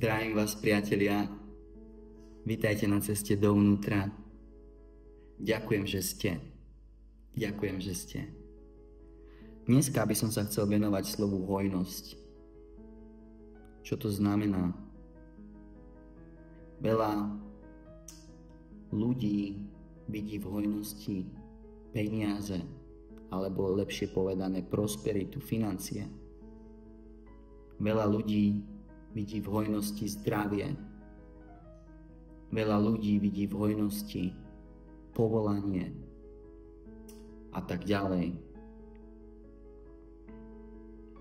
Zdravím vás, priatelia. Vítajte na ceste dovnútra. Ďakujem, že ste. Ďakujem, že ste. Dneska by som sa chcel venovať slovu hojnosť. Čo to znamená? Veľa ľudí vidí v hojnosti peniaze, alebo lepšie povedané prosperitu, financie. Veľa ľudí vidí v hojnosti zdravie. Veľa ľudí vidí v hojnosti povolanie a tak ďalej.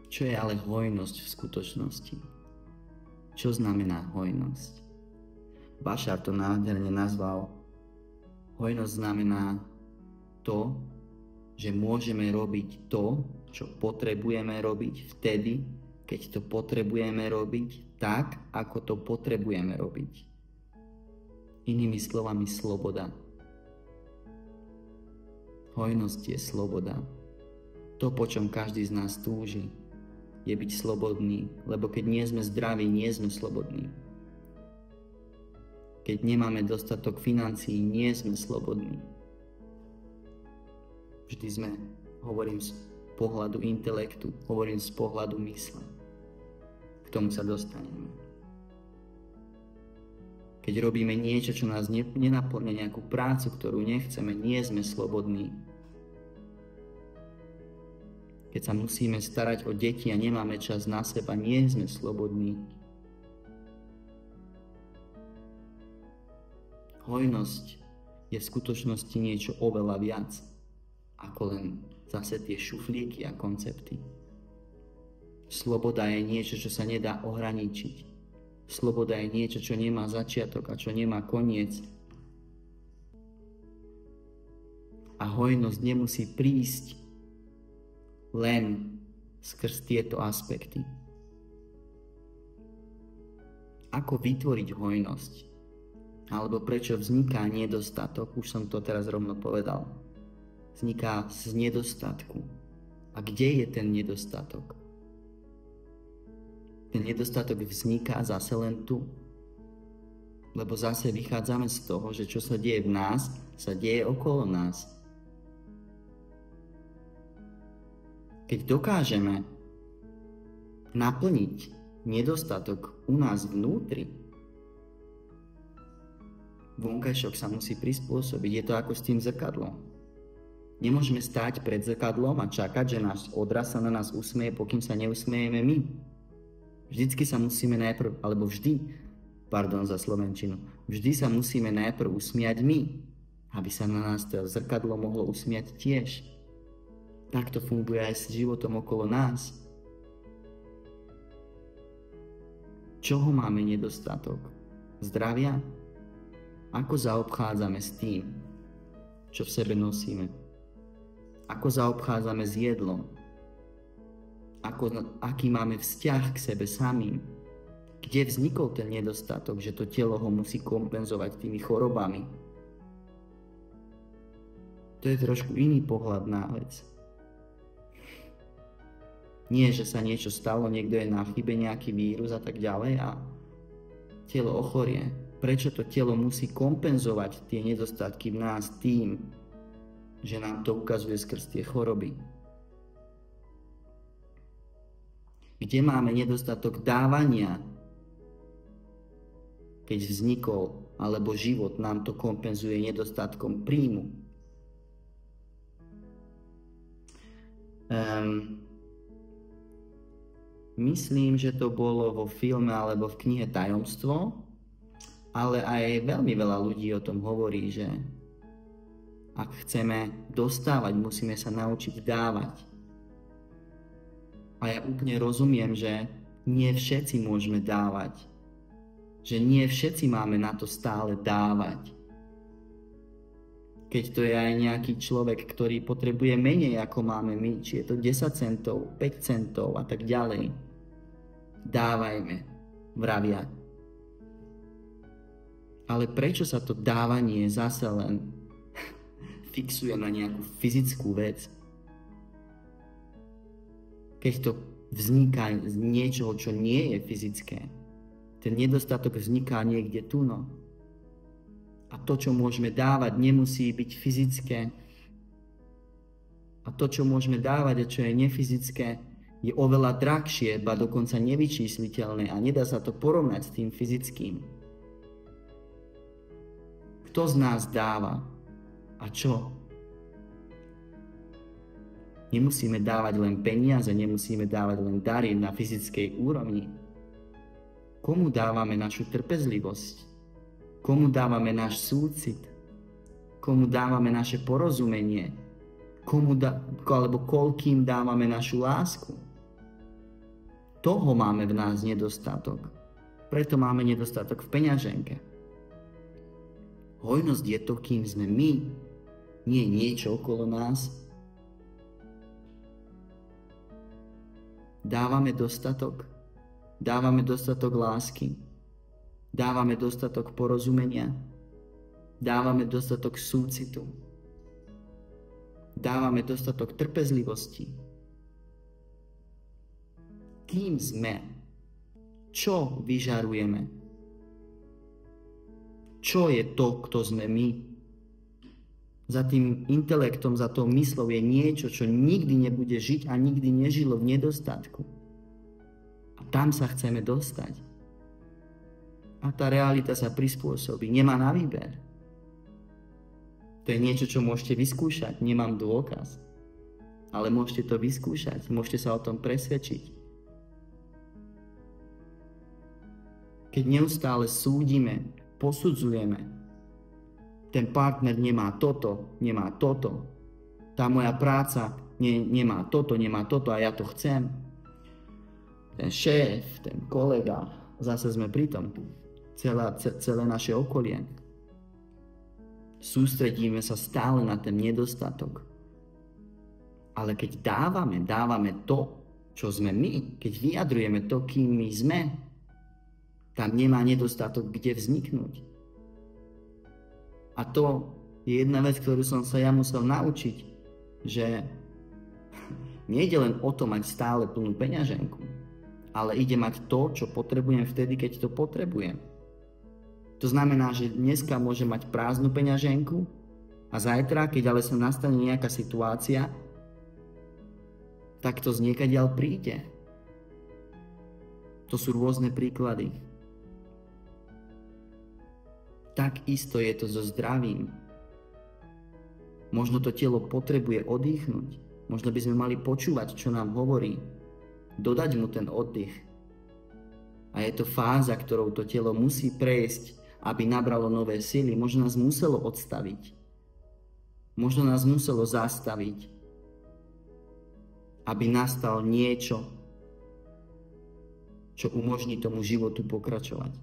Čo je ale hojnosť v skutočnosti? Čo znamená hojnosť? Bašar to nádherne nazval. Hojnosť znamená to, že môžeme robiť to, čo potrebujeme robiť vtedy, keď to potrebujeme robiť tak, ako to potrebujeme robiť. Inými slovami, sloboda. Hojnosť je sloboda. To, po čom každý z nás túži, je byť slobodný, lebo keď nie sme zdraví, nie sme slobodní. Keď nemáme dostatok financií, nie sme slobodní. Vždy sme, hovorím z pohľadu intelektu, hovorím z pohľadu mysle. K tomu sa dostaneme. Keď robíme niečo, čo nás nenaplňa, nejakú prácu, ktorú nechceme, nie sme slobodní. Keď sa musíme starať o deti a nemáme čas na seba, nie sme slobodní. Hojnosť je v skutočnosti niečo oveľa viac, ako len zase tie šuflíky a koncepty. Sloboda je niečo, čo sa nedá ohraničiť. Sloboda je niečo, čo nemá začiatok a čo nemá koniec. A hojnosť nemusí prísť len skrz tieto aspekty. Ako vytvoriť hojnosť? Alebo prečo vzniká nedostatok? Už som to teraz rovno povedal. Vzniká z nedostatku. A kde je ten nedostatok? Ten nedostatok vzniká zase len tu. Lebo zase vychádzame z toho, že čo sa deje v nás, sa deje okolo nás. Keď dokážeme naplniť nedostatok u nás vnútri, vonkajšok sa musí prispôsobiť. Je to ako s tým zrkadlom. Nemôžeme stáť pred zrkadlom a čakať, že náš odraz sa na nás usmeje, pokým sa neusmejeme my. Vždy sa musíme najprv usmiať my, aby sa na nás to zrkadlo mohlo usmiať tiež. Takto funguje aj s životom okolo nás. Čoho máme nedostatok? Zdravia? Ako zaobchádzame s tým, čo v sebe nosíme? Ako zaobchádzame s jedlom? Aký máme vzťah k sebe samým? Kde vznikol ten nedostatok, že to telo ho musí kompenzovať tými chorobami? To je trošku iný pohľad na vec. Nie, že sa niečo stalo, niekto je na chybe, nejaký vírus a tak ďalej a telo ochorie. Prečo to telo musí kompenzovať tie nedostatky v nás tým, že nám to ukazuje skrz tie choroby? Kde máme nedostatok dávania, keď vznikol, alebo život nám to kompenzuje nedostatkom príjmu. Myslím, že to bolo vo filme alebo v knihe Tajomstvo, ale aj veľmi veľa ľudí o tom hovorí, že ak chceme dostávať, musíme sa naučiť dávať. A ja úplne rozumiem, že nie všetci môžeme dávať. Že nie všetci máme na to stále dávať. Keď to je aj nejaký človek, ktorý potrebuje menej ako máme my, či je to 10 centov, 5 centov a tak ďalej. Dávajme, vravia. Ale prečo sa to dávanie zase len fixuje na nejakú fyzickú vec? Keď to vzniká z niečoho, čo nie je fyzické, Ten nedostatok vzniká niekde tu, no. A to, čo môžeme dávať, nemusí byť fyzické. A to, čo môžeme dávať a čo je nefyzické, je oveľa drahšie, ba dokonca nevyčísliteľné a nedá sa to porovnať s tým fyzickým. Kto z nás dáva a čo? Nemusíme dávať len peniaze, nemusíme dávať len dary na fyzickej úrovni. Komu dávame našu trpezlivosť? Komu dávame náš súcit? Komu dávame naše porozumenie? Alebo koľkým dávame našu lásku? Toho máme v nás nedostatok. Preto máme nedostatok v peňaženke. Hojnosť je to, kým sme my, nie niečo okolo nás. Dávame dostatok lásky, dávame dostatok porozumenia, dávame dostatok súcitu, dávame dostatok trpezlivosti. Kým sme? Čo vyžarujeme? Čo je to, kto sme my? Za tým intelektom, za tou myslou je niečo, čo nikdy nebude žiť a nikdy nežilo v nedostatku. A tam sa chceme dostať. A tá realita sa prispôsobí. Nemá na výber. To je niečo, čo môžete vyskúšať. Nemám dôkaz. Ale môžete to vyskúšať. Môžete sa o tom presvedčiť. Keď neustále súdime, posudzujeme, ten partner nemá toto, tá moja práca nemá toto a ja to chcem. Ten šéf, ten kolega, zase sme pri tom, celé naše okolie. Sústredíme sa stále na ten nedostatok. Ale keď dávame to, čo sme my, keď vyjadrujeme to, kým my sme, tam nemá nedostatok kde vzniknúť. A to je jedna vec, ktorú som sa ja musel naučiť, že nejde len o to mať stále plnú peňaženku, ale ide mať to, čo potrebujem vtedy, keď to potrebujem. To znamená, že dneska môžem mať prázdnu peňaženku a zajtra, keď ale sa nastane nejaká situácia, tak to zniekadiaľ príde. To sú rôzne príklady. Takisto je to so zdravím. Možno to telo potrebuje oddychnúť. Možno by sme mali počúvať, čo nám hovorí. Dodať mu ten oddych. A je to fáza, ktorou to telo musí prejsť, aby nabralo nové sily. Možno nás muselo odstaviť. Možno nás muselo zastaviť. Aby nastal niečo, čo umožní tomu životu pokračovať.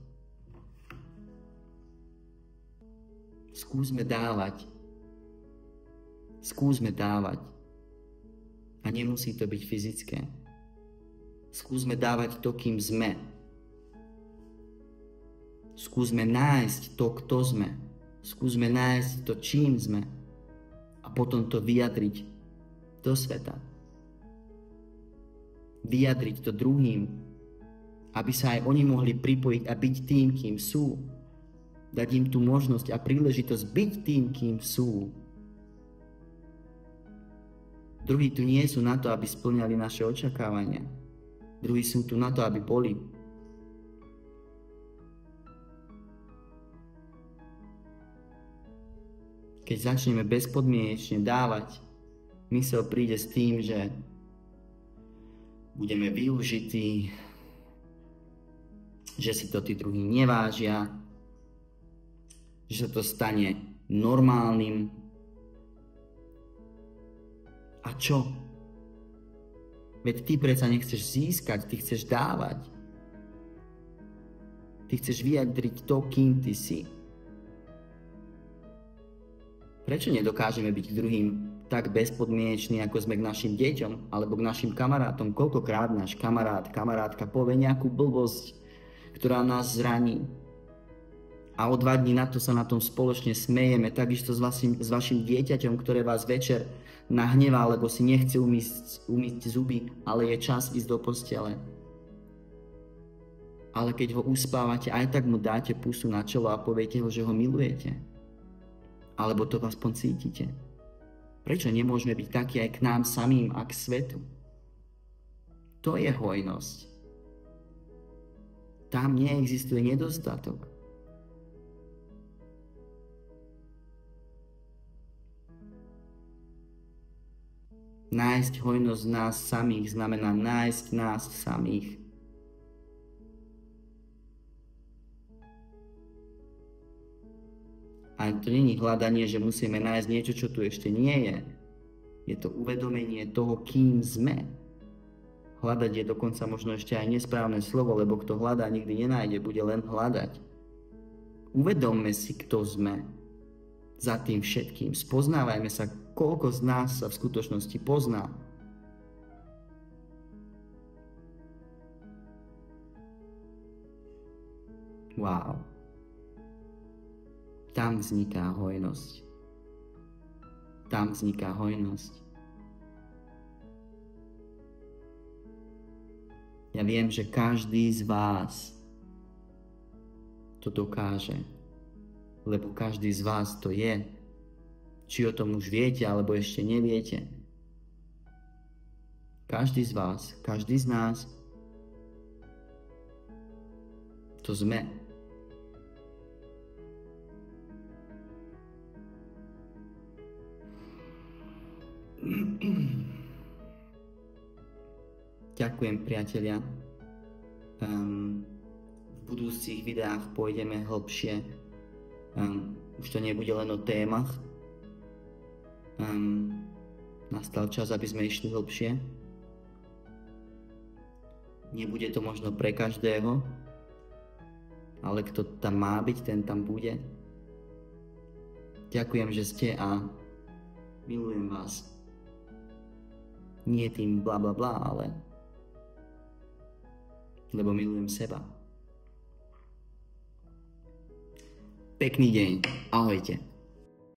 Skúsme dávať. A nemusí to byť fyzické. Skúsme dávať to, kým sme. Skúsme nájsť to, kto sme. Skúsme nájsť to, čím sme. A potom to vyjadriť do sveta. Vyjadriť to druhým, aby sa aj oni mohli pripojiť a byť tým, kým sú. Dať im tú možnosť a príležitosť byť tým, kým sú. Druhí tu nie sú na to, aby spĺňali naše očakávania. Druhí sú tu na to, aby boli. Keď začneme bezpodmienečne dávať, mysel príde s tým, že budeme využití, že si to tí druhí nevážia, že sa to stane normálnym. A čo? Veď ty predsa nechceš získať, ty chceš dávať. Ty chceš vyjadriť to, kým ty si. Prečo nedokážeme byť k druhým tak bezpodmienečný, ako sme k našim deťom alebo k našim kamarátom? Koľkokrát náš kamarát, kamarátka povie nejakú blbosť, ktorá nás zraní. A o 2 dní na to sa na tom spoločne smejeme, takisto s vašim dieťaťom, ktoré vás večer nahnevá, lebo si nechce umyť zuby, ale je čas ísť do postele. Ale keď ho uspávate, aj tak mu dáte pusu na čelo a poviete ho, že ho milujete. Alebo to aspoň cítite. Prečo nemôžeme byť takí aj k nám samým a k svetu? To je hojnosť. Tam neexistuje nedostatok. Nájsť hojnosť v nás samých znamená nájsť nás samých. A to nie je hľadanie, že musíme nájsť niečo, čo tu ešte nie je. Je to uvedomenie toho, kým sme. Hľadať je dokonca možno ešte aj nesprávne slovo, lebo kto hľadá, nikdy nenájde, bude len hľadať. Uvedomme si, kto sme. Za tým všetkým. Spoznávajme sa, koľko z nás sa v skutočnosti pozná. Wow. Tam vzniká hojnosť. Tam vzniká hojnosť. Ja viem, že každý z vás to dokáže, lebo každý z vás to je. Či o tom už viete, alebo ešte neviete. Každý z vás, každý z nás to sme. Ďakujem, priatelia. V budúcich videách pôjdeme hlbšie. Už to nebude len o témach. Nastal čas, aby sme išli hlbšie. Nebude to možno pre každého, ale kto tam má byť, ten tam bude. Ďakujem, že ste a milujem vás. Nie tým bla bla bla, ale lebo milujem seba. Pekný deň. Ahojte.